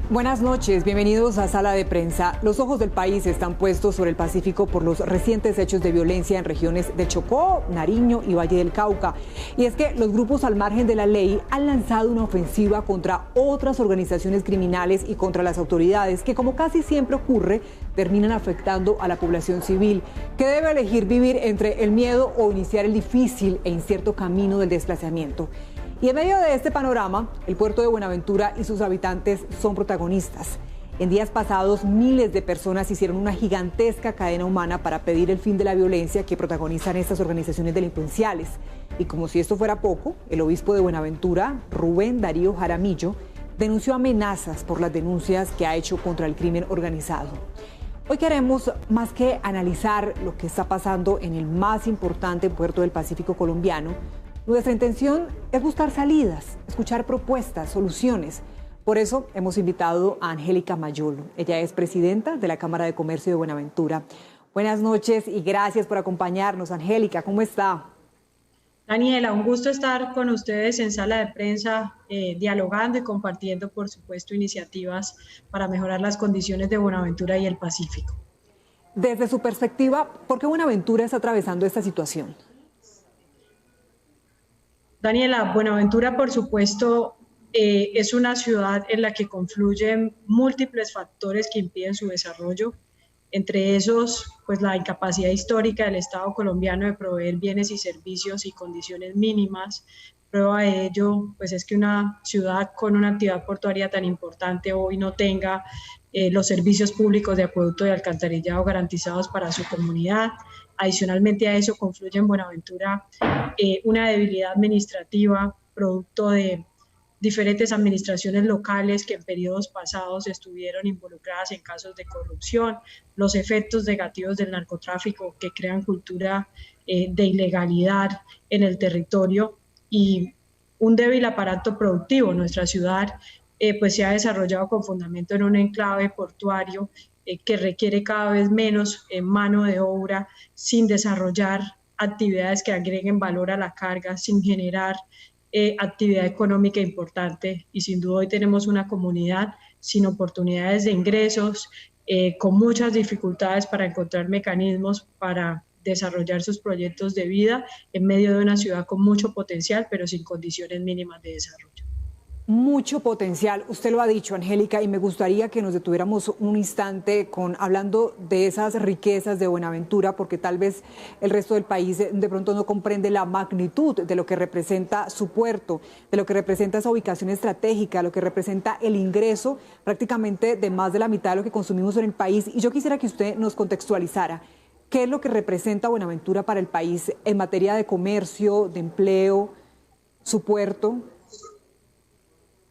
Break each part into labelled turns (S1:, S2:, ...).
S1: Buenas noches, bienvenidos a Sala de Prensa. Los ojos del país están puestos sobre el Pacífico por los recientes hechos de violencia en regiones de Chocó, Nariño y Valle del Cauca. Y es que los grupos al margen de la ley han lanzado una ofensiva contra otras organizaciones criminales y contra las autoridades que, como casi siempre ocurre, terminan afectando a la población civil, que debe elegir vivir entre el miedo o iniciar el difícil e incierto camino del desplazamiento. Y en medio de este panorama, el puerto de Buenaventura y sus habitantes son protagonistas. En días pasados, miles de personas hicieron una gigantesca cadena humana para pedir el fin de la violencia que protagonizan estas organizaciones delincuenciales. Y como si esto fuera poco, el obispo de Buenaventura, Rubén Darío Jaramillo, denunció amenazas por las denuncias que ha hecho contra el crimen organizado. Hoy queremos más que analizar lo que está pasando en el más importante puerto del Pacífico colombiano. Nuestra intención es buscar salidas, escuchar propuestas, soluciones. Por eso hemos invitado a Angélica Mayolo. Ella es presidenta de la Cámara de Comercio de Buenaventura. Buenas noches y gracias por acompañarnos. Angélica, ¿cómo está?
S2: Daniela, un gusto estar con ustedes en Sala de Prensa, dialogando y compartiendo, por supuesto, iniciativas para mejorar las condiciones de Buenaventura y el Pacífico.
S1: Desde su perspectiva, ¿por qué Buenaventura está atravesando esta situación?
S2: Daniela, Buenaventura, por supuesto, es una ciudad en la que confluyen múltiples factores que impiden su desarrollo, entre esos, pues la incapacidad histórica del Estado colombiano de proveer bienes y servicios y condiciones mínimas. Prueba de ello, pues es que una ciudad con una actividad portuaria tan importante hoy no tenga los servicios públicos de acueducto y alcantarillado garantizados para su comunidad. Adicionalmente a eso confluye en Buenaventura una debilidad administrativa producto de diferentes administraciones locales que en periodos pasados estuvieron involucradas en casos de corrupción, los efectos negativos del narcotráfico que crean cultura de ilegalidad en el territorio y un débil aparato productivo. Nuestra ciudad pues se ha desarrollado con fundamento en un enclave portuario que requiere cada vez menos mano de obra, sin desarrollar actividades que agreguen valor a la carga, sin generar actividad económica importante, y sin duda hoy tenemos una comunidad sin oportunidades de ingresos, con muchas dificultades para encontrar mecanismos para desarrollar sus proyectos de vida en medio de una ciudad con mucho potencial, pero sin condiciones mínimas de desarrollo.
S1: Mucho potencial, usted lo ha dicho, Angélica, y me gustaría que nos detuviéramos un instante hablando de esas riquezas de Buenaventura, porque tal vez el resto del país de pronto no comprende la magnitud de lo que representa su puerto, de lo que representa esa ubicación estratégica, lo que representa el ingreso prácticamente de más de la mitad de lo que consumimos en el país. Y yo quisiera que usted nos contextualizara qué es lo que representa Buenaventura para el país en materia de comercio, de empleo, su puerto.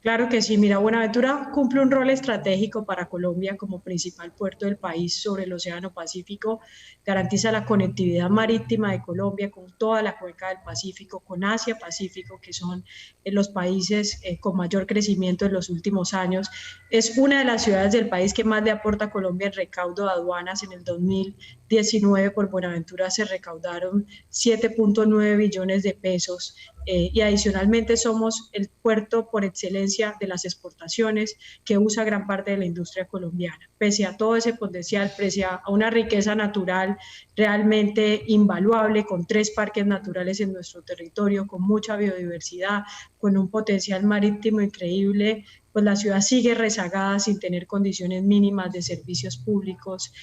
S2: Claro que sí, mira, Buenaventura cumple un rol estratégico para Colombia como principal puerto del país sobre el Océano Pacífico, garantiza la conectividad marítima de Colombia con toda la cuenca del Pacífico, con Asia-Pacífico, que son los países con mayor crecimiento en los últimos años. Es una de las ciudades del país que más le aporta a Colombia en recaudo de aduanas. En el 2019 por Buenaventura se recaudaron 7.9 billones de pesos. Y adicionalmente somos el puerto por excelencia de las exportaciones que usa gran parte de la industria colombiana. Pese a todo ese potencial, pese a una riqueza natural realmente invaluable, con 3 parques naturales en nuestro territorio, con mucha biodiversidad, con un potencial marítimo increíble, pues la ciudad sigue rezagada sin tener condiciones mínimas de servicios públicos,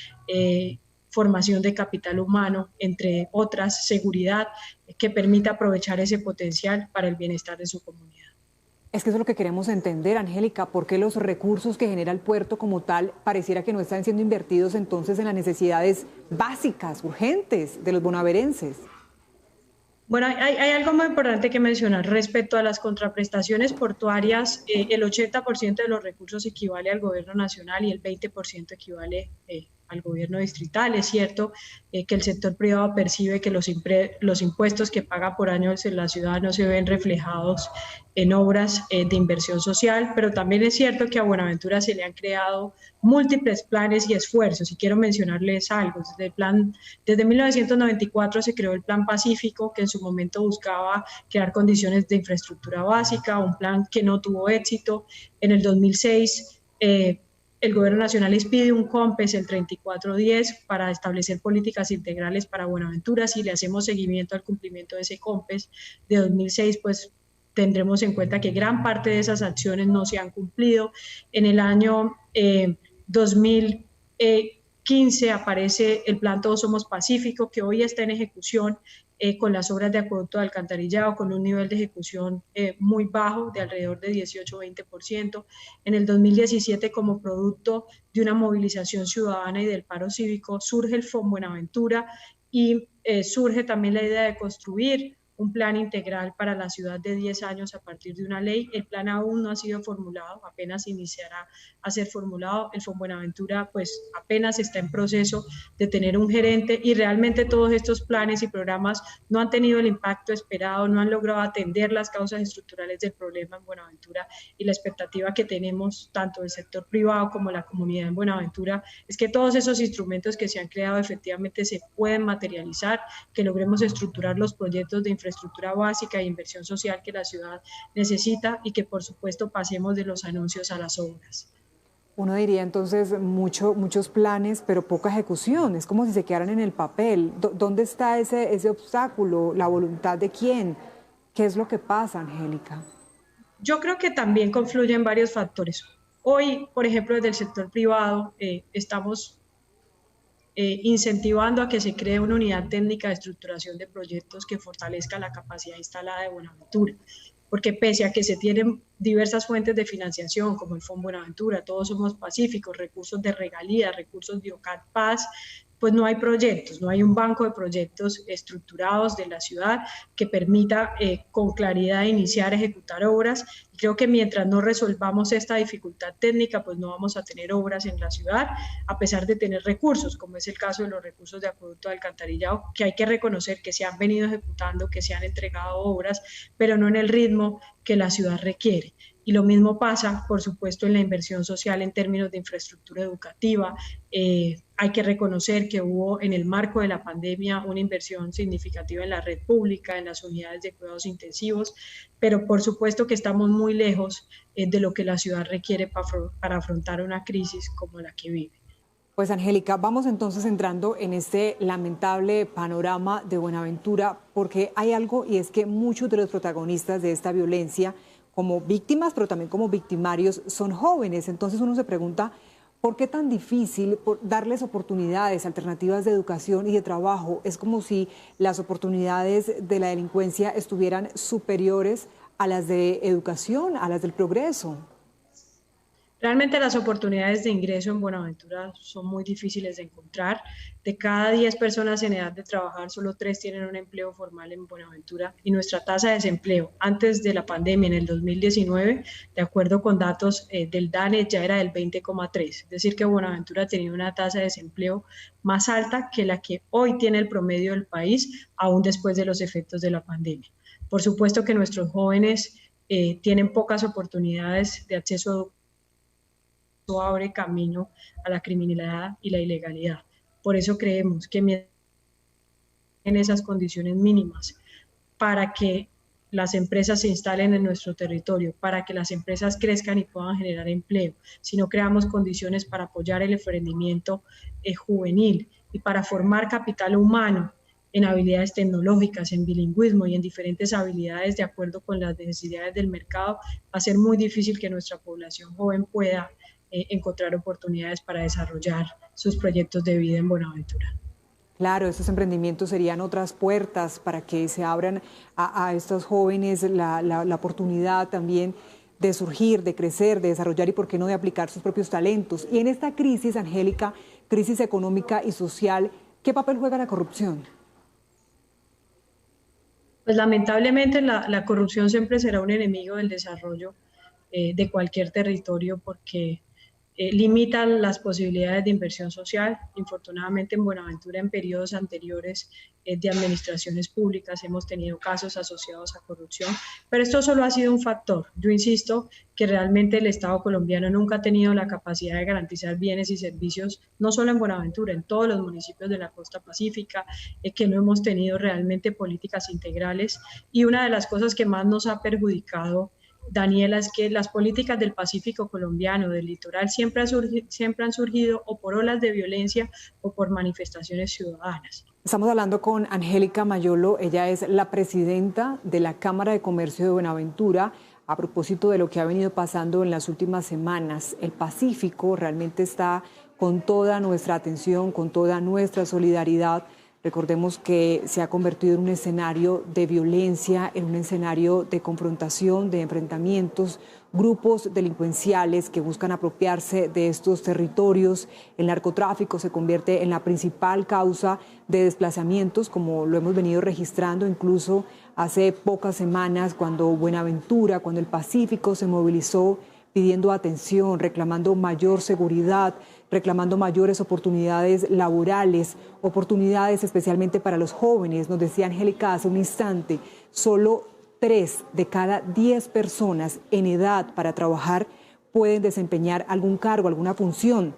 S2: formación de capital humano, entre otras, seguridad, que permita aprovechar ese potencial para el bienestar de su comunidad.
S1: Es que eso es lo que queremos entender, Angélica, ¿por qué los recursos que genera el puerto como tal pareciera que no están siendo invertidos entonces en las necesidades básicas, urgentes de los bonaverenses?
S2: Bueno, hay algo muy importante que mencionar respecto a las contraprestaciones portuarias. El 80% de los recursos equivale al gobierno nacional y el 20% equivale al gobierno distrital. Es cierto que el sector privado percibe que los impuestos que paga por año en la ciudad no se ven reflejados en obras de inversión social, pero también es cierto que a Buenaventura se le han creado múltiples planes y esfuerzos, y quiero mencionarles algo. Desde 1994 se creó el Plan Pacífico, que en su momento buscaba crear condiciones de infraestructura básica, un plan que no tuvo éxito. En el 2006 el Gobierno Nacional les pide un COMPES, el 3410, para establecer políticas integrales para Buenaventura. Si le hacemos seguimiento al cumplimiento de ese COMPES de 2006, pues tendremos en cuenta que gran parte de esas acciones no se han cumplido. En el año 2015 aparece el Plan Todos Somos Pacífico, que hoy está en ejecución con las obras de acueducto de alcantarillado, con un nivel de ejecución muy bajo, de alrededor de 18-20%. En el 2017, como producto de una movilización ciudadana y del paro cívico, surge el FON Buenaventura y surge también la idea de construir un plan integral para la ciudad de 10 años a partir de una ley. El plan aún no ha sido formulado, apenas iniciará a ser formulado. El FON Buenaventura pues apenas está en proceso de tener un gerente y realmente todos estos planes y programas no han tenido el impacto esperado, no han logrado atender las causas estructurales del problema en Buenaventura, y la expectativa que tenemos tanto del sector privado como la comunidad en Buenaventura es que todos esos instrumentos que se han creado efectivamente se pueden materializar, que logremos estructurar los proyectos de infraestructura básica e inversión social que la ciudad necesita y que por supuesto pasemos de los anuncios a las obras.
S1: Uno diría entonces muchos planes, pero poca ejecución. Es como si se quedaran en el papel. ¿Dónde está ese obstáculo? ¿La voluntad de quién? ¿Qué es lo que pasa, Angélica?
S2: Yo creo que también confluyen varios factores. Hoy, por ejemplo, desde el sector privado estamos incentivando a que se cree una unidad técnica de estructuración de proyectos que fortalezca la capacidad instalada de Buenaventura, porque pese a que se tienen diversas fuentes de financiación, como el Fondo Buenaventura, Todos Somos Pacíficos, recursos de regalías, recursos de OCAD Paz, pues no hay proyectos, no hay un banco de proyectos estructurados de la ciudad que permita con claridad iniciar, ejecutar obras. Y creo que mientras no resolvamos esta dificultad técnica, pues no vamos a tener obras en la ciudad, a pesar de tener recursos, como es el caso de los recursos de acueducto de alcantarillado, que hay que reconocer que se han venido ejecutando, que se han entregado obras, pero no en el ritmo que la ciudad requiere. Y lo mismo pasa, por supuesto, en la inversión social en términos de infraestructura educativa. Hay que reconocer que hubo en el marco de la pandemia una inversión significativa en la red pública, en las unidades de cuidados intensivos, pero por supuesto que estamos muy lejos de lo que la ciudad requiere para afrontar una crisis como la que vive.
S1: Pues Angélica, vamos entonces entrando en este lamentable panorama de Buenaventura, porque hay algo, y es que muchos de los protagonistas de esta violencia, como víctimas, pero también como victimarios, son jóvenes. Entonces uno se pregunta, ¿por qué tan difícil darles oportunidades, alternativas de educación y de trabajo? Es como si las oportunidades de la delincuencia estuvieran superiores a las de educación, a las del progreso.
S2: Realmente las oportunidades de ingreso en Buenaventura son muy difíciles de encontrar. De cada 10 personas en edad de trabajar, solo 3 tienen un empleo formal en Buenaventura, y nuestra tasa de desempleo antes de la pandemia, en el 2019, de acuerdo con datos del DANE, ya era del 20,3. Es decir, que Buenaventura tenía una tasa de desempleo más alta que la que hoy tiene el promedio del país, aún después de los efectos de la pandemia. Por supuesto que nuestros jóvenes tienen pocas oportunidades de acceso a educación. Abre camino a la criminalidad y la ilegalidad. Por eso creemos que en esas condiciones mínimas para que las empresas se instalen en nuestro territorio, para que las empresas crezcan y puedan generar empleo, si no creamos condiciones para apoyar el emprendimiento juvenil y para formar capital humano en habilidades tecnológicas, en bilingüismo y en diferentes habilidades de acuerdo con las necesidades del mercado, va a ser muy difícil que nuestra población joven pueda encontrar oportunidades para desarrollar sus proyectos de vida en Buenaventura.
S1: Claro, estos emprendimientos serían otras puertas para que se abran a estos jóvenes la oportunidad también de surgir, de crecer, de desarrollar y, por qué no, de aplicar sus propios talentos. Y en esta crisis, Angélica, crisis económica y social, ¿qué papel juega la corrupción?
S2: Pues lamentablemente la corrupción siempre será un enemigo del desarrollo de cualquier territorio, porque limitan las posibilidades de inversión social. Infortunadamente en Buenaventura, en periodos anteriores de administraciones públicas, hemos tenido casos asociados a corrupción, pero esto solo ha sido un factor. Yo insisto que realmente el Estado colombiano nunca ha tenido la capacidad de garantizar bienes y servicios, no solo en Buenaventura, en todos los municipios de la costa pacífica, que no hemos tenido realmente políticas integrales, y una de las cosas que más nos ha perjudicado Daniela, es que las políticas del Pacífico colombiano, del litoral, siempre han surgido o por olas de violencia o por manifestaciones ciudadanas.
S1: Estamos hablando con Angélica Mayolo, ella es la presidenta de la Cámara de Comercio de Buenaventura. A propósito de lo que ha venido pasando en las últimas semanas, el Pacífico realmente está con toda nuestra atención, con toda nuestra solidaridad. Recordemos que se ha convertido en un escenario de violencia, en un escenario de confrontación, de enfrentamientos, grupos delincuenciales que buscan apropiarse de estos territorios. El narcotráfico se convierte en la principal causa de desplazamientos, como lo hemos venido registrando incluso hace pocas semanas, cuando Buenaventura, cuando el Pacífico se movilizó pidiendo atención, reclamando mayor seguridad, reclamando mayores oportunidades laborales, oportunidades especialmente para los jóvenes. Nos decía Angélica hace un instante, solo 3 de cada 10 personas en edad para trabajar pueden desempeñar algún cargo, alguna función.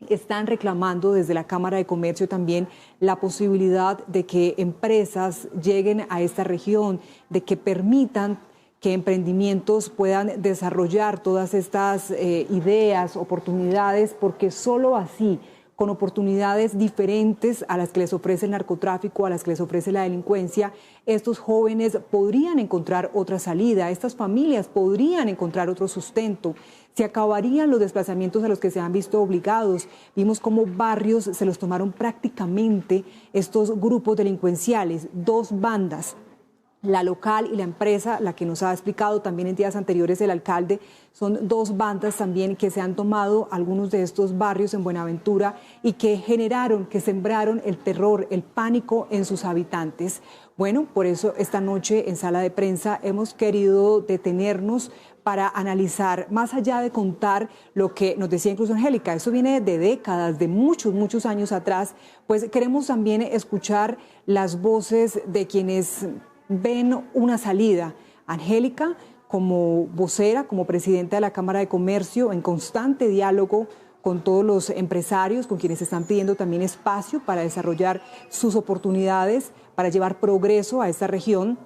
S1: Están reclamando desde la Cámara de Comercio también la posibilidad de que empresas lleguen a esta región, de que permitan que emprendimientos puedan desarrollar todas estas ideas, oportunidades, porque solo así, con oportunidades diferentes a las que les ofrece el narcotráfico, a las que les ofrece la delincuencia, estos jóvenes podrían encontrar otra salida, estas familias podrían encontrar otro sustento. Se acabarían los desplazamientos a los que se han visto obligados. Vimos cómo barrios se los tomaron prácticamente estos grupos delincuenciales, 2 bandas. La local y la empresa, la que nos ha explicado también en días anteriores el alcalde, son 2 bandas también que se han tomado algunos de estos barrios en Buenaventura y que generaron, que sembraron el terror, el pánico en sus habitantes. Bueno, por eso esta noche en sala de prensa hemos querido detenernos para analizar, más allá de contar lo que nos decía incluso Angélica, eso viene de décadas, de muchos años atrás, pues queremos también escuchar las voces de quienes ven una salida. Angélica, como vocera, como presidenta de la Cámara de Comercio, en constante diálogo con todos los empresarios, con quienes están pidiendo también espacio para desarrollar sus oportunidades, para llevar progreso a esta región,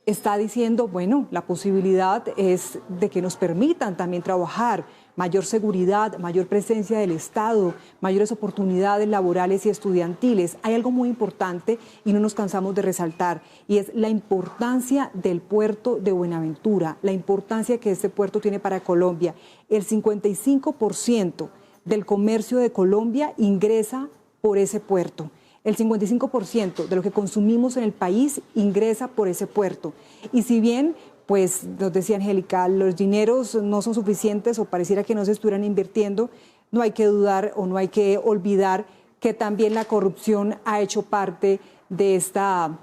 S1: está diciendo, bueno, la posibilidad es de que nos permitan también trabajar, mayor seguridad, mayor presencia del Estado, mayores oportunidades laborales y estudiantiles. Hay algo muy importante y no nos cansamos de resaltar, y es la importancia del puerto de Buenaventura, la importancia que este puerto tiene para Colombia. El 55% del comercio de Colombia ingresa por ese puerto. El 55% de lo que consumimos en el país ingresa por ese puerto. Y si bien, pues nos decía Angélica, los dineros no son suficientes o pareciera que no se estuvieran invirtiendo, no hay que dudar o no hay que olvidar que también la corrupción ha hecho parte de esta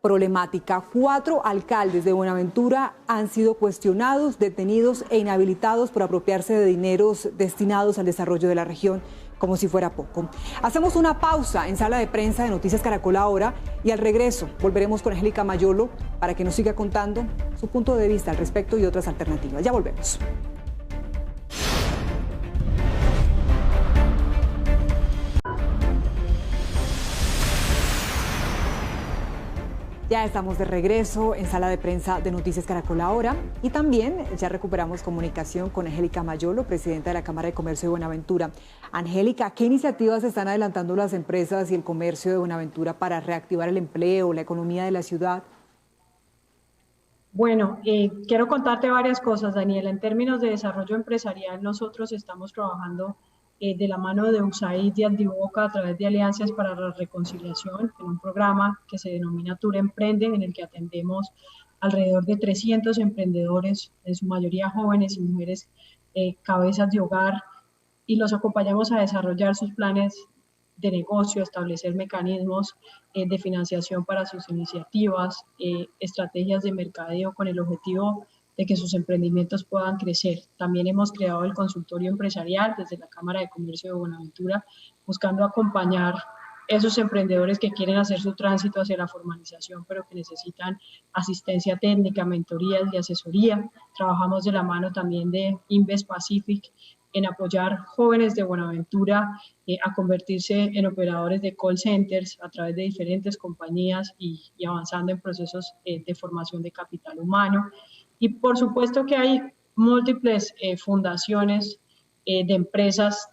S1: problemática. 4 alcaldes de Buenaventura han sido cuestionados, detenidos e inhabilitados por apropiarse de dineros destinados al desarrollo de la región, como si fuera poco. Hacemos una pausa en sala de prensa de Noticias Caracol Ahora y al regreso volveremos con Angélica Mayolo para que nos siga contando su punto de vista al respecto y otras alternativas. Ya volvemos. Ya estamos de regreso en sala de prensa de Noticias Caracol Ahora y también ya recuperamos comunicación con Angélica Mayolo, presidenta de la Cámara de Comercio de Buenaventura. Angélica, ¿qué iniciativas están adelantando las empresas y el comercio de Buenaventura para reactivar el empleo, la economía de la ciudad?
S2: Bueno, quiero contarte varias cosas, Daniela. En términos de desarrollo empresarial, nosotros estamos trabajando de la mano de USAID y Andiboca a través de Alianzas para la Reconciliación, en un programa que se denomina Tour Emprende, en el que atendemos alrededor de 300 emprendedores, en su mayoría jóvenes y mujeres cabezas de hogar, y los acompañamos a desarrollar sus planes de negocio, establecer mecanismos de financiación para sus iniciativas, estrategias de mercadeo con el objetivo de que sus emprendimientos puedan crecer. También hemos creado el consultorio empresarial desde la Cámara de Comercio de Buenaventura, buscando acompañar esos emprendedores que quieren hacer su tránsito hacia la formalización, pero que necesitan asistencia técnica, mentorías y asesoría. Trabajamos de la mano también de Invest Pacific en apoyar jóvenes de Buenaventura a convertirse en operadores de call centers a través de diferentes compañías y avanzando en procesos de formación de capital humano. Y por supuesto que hay múltiples fundaciones de empresas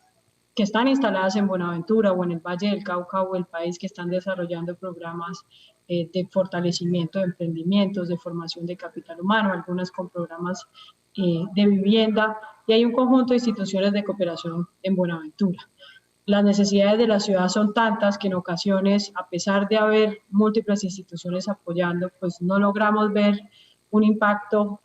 S2: que están instaladas en Buenaventura o en el Valle del Cauca o el país, que están desarrollando programas de fortalecimiento de emprendimientos, de formación de capital humano, algunas con programas de vivienda, y hay un conjunto de instituciones de cooperación en Buenaventura. Las necesidades de la ciudad son tantas que en ocasiones, a pesar de haber múltiples instituciones apoyando, pues no logramos ver un impacto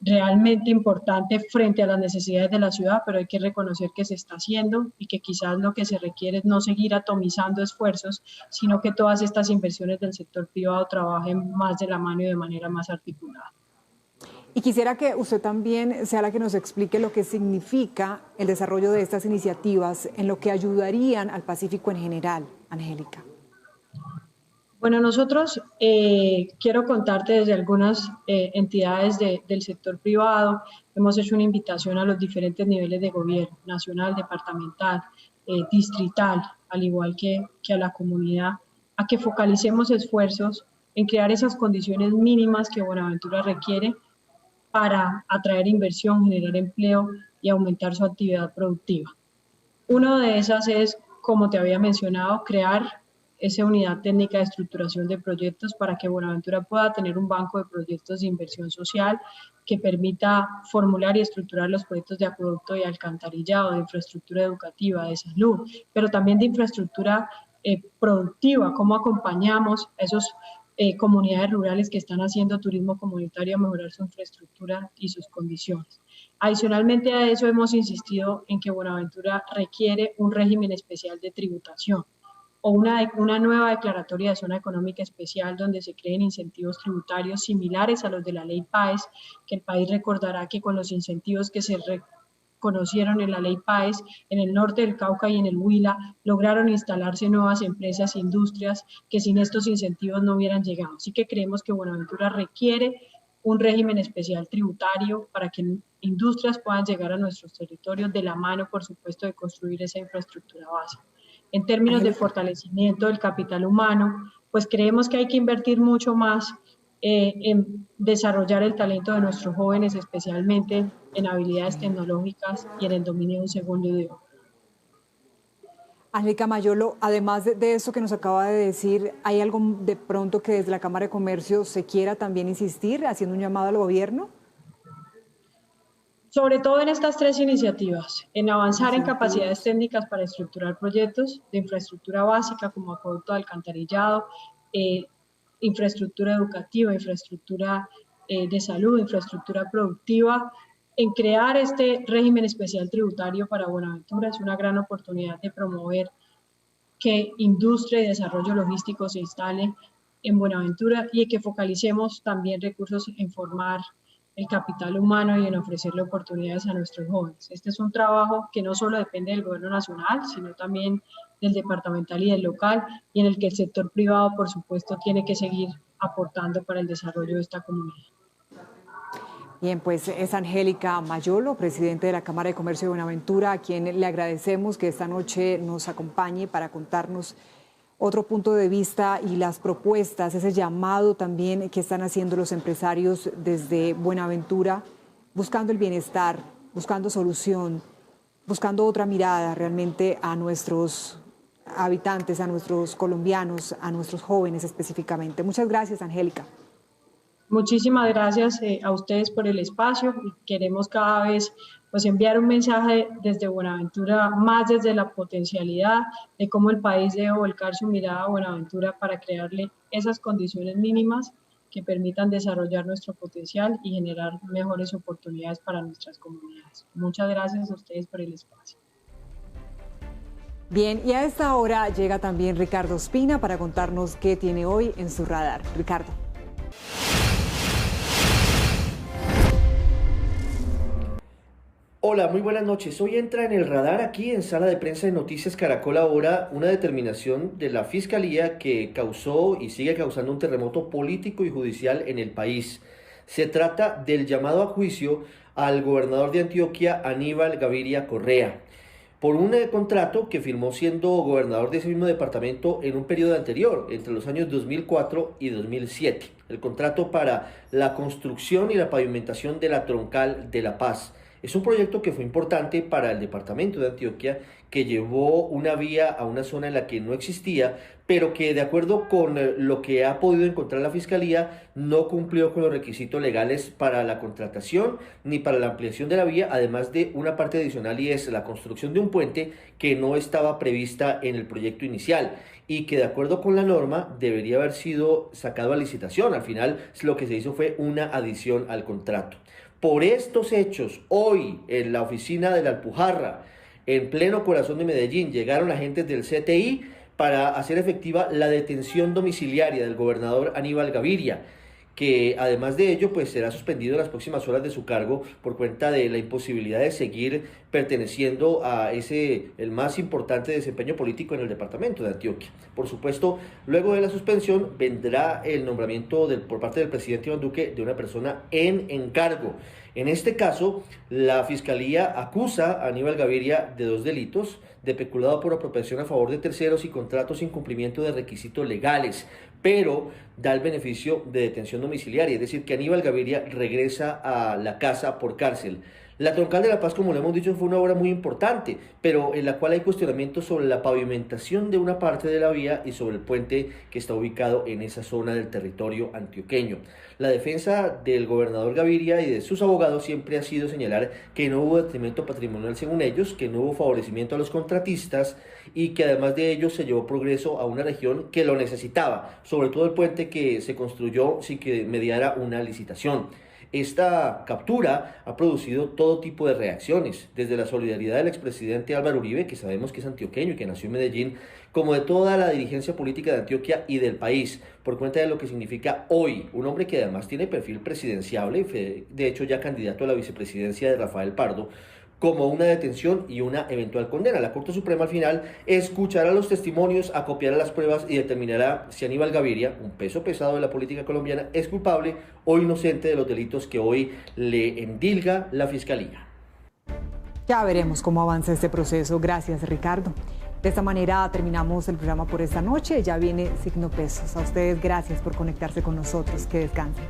S2: realmente importante frente a las necesidades de la ciudad, pero hay que reconocer que se está haciendo y que quizás lo que se requiere es no seguir atomizando esfuerzos, sino que todas estas inversiones del sector privado trabajen más de la mano y de manera más articulada.
S1: Y quisiera que usted también sea la que nos explique lo que significa el desarrollo de estas iniciativas en lo que ayudarían al Pacífico en general, Angélica.
S2: Bueno, nosotros quiero contarte desde algunas entidades del sector privado. Hemos hecho una invitación a los diferentes niveles de gobierno, nacional, departamental, distrital, al igual que a la comunidad, a que focalicemos esfuerzos en crear esas condiciones mínimas que Buenaventura requiere para atraer inversión, generar empleo y aumentar su actividad productiva. Una de esas es, como te había mencionado, crear esa unidad técnica de estructuración de proyectos para que Buenaventura pueda tener un banco de proyectos de inversión social que permita formular y estructurar los proyectos de acueducto y alcantarillado, de infraestructura educativa, de salud, pero también de infraestructura productiva, cómo acompañamos a esos comunidades rurales que están haciendo turismo comunitario a mejorar su infraestructura y sus condiciones. Adicionalmente a eso, hemos insistido en que Buenaventura requiere un régimen especial de tributación o una nueva declaratoria de zona económica especial donde se creen incentivos tributarios similares a los de la ley PAES, que el país recordará que con los incentivos que se conocieron en la ley PAES, en el norte del Cauca y en el Huila, lograron instalarse nuevas empresas e industrias que sin estos incentivos no hubieran llegado. Así que creemos que Buenaventura requiere un régimen especial tributario para que industrias puedan llegar a nuestros territorios de la mano, por supuesto, de construir esa infraestructura básica. En términos de fortalecimiento del capital humano, pues creemos que hay que invertir mucho más en desarrollar el talento de nuestros jóvenes, especialmente en habilidades tecnológicas y en el dominio de un segundo idioma.
S1: Angélica Mayolo, además de eso que nos acaba de decir, ¿hay algo de pronto que desde la Cámara de Comercio se quiera también insistir, haciendo un llamado al gobierno?
S2: Sobre todo en estas tres iniciativas, en avanzar en capacidades técnicas para estructurar proyectos de infraestructura básica como acueducto de alcantarillado, infraestructura educativa, infraestructura de salud, infraestructura productiva. En crear este régimen especial tributario para Buenaventura es una gran oportunidad de promover que industria y desarrollo logístico se instale en Buenaventura y que focalicemos también recursos en formar el capital humano y en ofrecerle oportunidades a nuestros jóvenes. Este es un trabajo que no solo depende del gobierno nacional, sino también del departamental y del local, y en el que el sector privado, por supuesto, tiene que seguir aportando para el desarrollo de esta comunidad.
S1: Bien, pues es Angélica Mayolo, presidente de la Cámara de Comercio de Buenaventura, a quien le agradecemos que esta noche nos acompañe para contarnos otro punto de vista y las propuestas, ese llamado también que están haciendo los empresarios desde Buenaventura, buscando el bienestar, buscando solución, buscando otra mirada realmente a nuestros habitantes, a nuestros colombianos, a nuestros jóvenes específicamente. Muchas gracias, Angélica.
S2: Muchísimas gracias a ustedes por el espacio. Queremos cada vez pues enviar un mensaje desde Buenaventura, más desde la potencialidad de cómo el país debe volcar su mirada a Buenaventura para crearle esas condiciones mínimas que permitan desarrollar nuestro potencial y generar mejores oportunidades para nuestras comunidades. Muchas gracias a ustedes por el espacio.
S1: Bien, y a esta hora llega también Ricardo Ospina para contarnos qué tiene hoy en su radar. Ricardo.
S3: Hola, muy buenas noches. Hoy entra en el radar aquí en Sala de Prensa de Noticias Caracol Ahora una determinación de la Fiscalía que causó y sigue causando un terremoto político y judicial en el país. Se trata del llamado a juicio al gobernador de Antioquia, Aníbal Gaviria Correa, por un contrato que firmó siendo gobernador de ese mismo departamento en un periodo anterior, entre los años 2004 y 2007. El contrato para la construcción y la pavimentación de la Troncal de La Paz. Es un proyecto que fue importante para el departamento de Antioquia, que llevó una vía a una zona en la que no existía, pero que de acuerdo con lo que ha podido encontrar la Fiscalía, no cumplió con los requisitos legales para la contratación ni para la ampliación de la vía, además de una parte adicional y es la construcción de un puente que no estaba prevista en el proyecto inicial y que de acuerdo con la norma debería haber sido sacado a licitación. Al final lo que se hizo fue una adición al contrato. Por estos hechos, hoy en la oficina de la Alpujarra, en pleno corazón de Medellín, llegaron agentes del CTI para hacer efectiva la detención domiciliaria del gobernador Aníbal Gaviria, que además de ello pues será suspendido en las próximas horas de su cargo por cuenta de la imposibilidad de seguir perteneciendo a el más importante desempeño político en el departamento de Antioquia. Por supuesto, luego de la suspensión vendrá el nombramiento por parte del presidente Iván Duque de una persona en encargo. En este caso, la Fiscalía acusa a Aníbal Gaviria de 2 delitos: de peculado por apropiación a favor de terceros y contratos sin cumplimiento de requisitos legales, pero da el beneficio de detención domiciliaria, es decir, que Aníbal Gaviria regresa a la casa por cárcel. La Troncal de La Paz, como lo hemos dicho, fue una obra muy importante, pero en la cual hay cuestionamientos sobre la pavimentación de una parte de la vía y sobre el puente que está ubicado en esa zona del territorio antioqueño. La defensa del gobernador Gaviria y de sus abogados siempre ha sido señalar que no hubo detrimento patrimonial según ellos, que no hubo favorecimiento a los contratistas y que además de ello se llevó progreso a una región que lo necesitaba, sobre todo el puente que se construyó sin que mediara una licitación. Esta captura ha producido todo tipo de reacciones, desde la solidaridad del expresidente Álvaro Uribe, que sabemos que es antioqueño y que nació en Medellín, como de toda la dirigencia política de Antioquia y del país, por cuenta de lo que significa hoy un hombre que además tiene perfil presidenciable, fue de hecho ya candidato a la vicepresidencia de Rafael Pardo, como una detención y una eventual condena. La Corte Suprema al final escuchará los testimonios, acopiará las pruebas y determinará si Aníbal Gaviria, un peso pesado de la política colombiana, es culpable o inocente de los delitos que hoy le endilga la Fiscalía.
S1: Ya veremos cómo avanza este proceso. Gracias, Ricardo. De esta manera terminamos el programa por esta noche. Ya viene Signo Pesos. A ustedes gracias por conectarse con nosotros. Que descansen.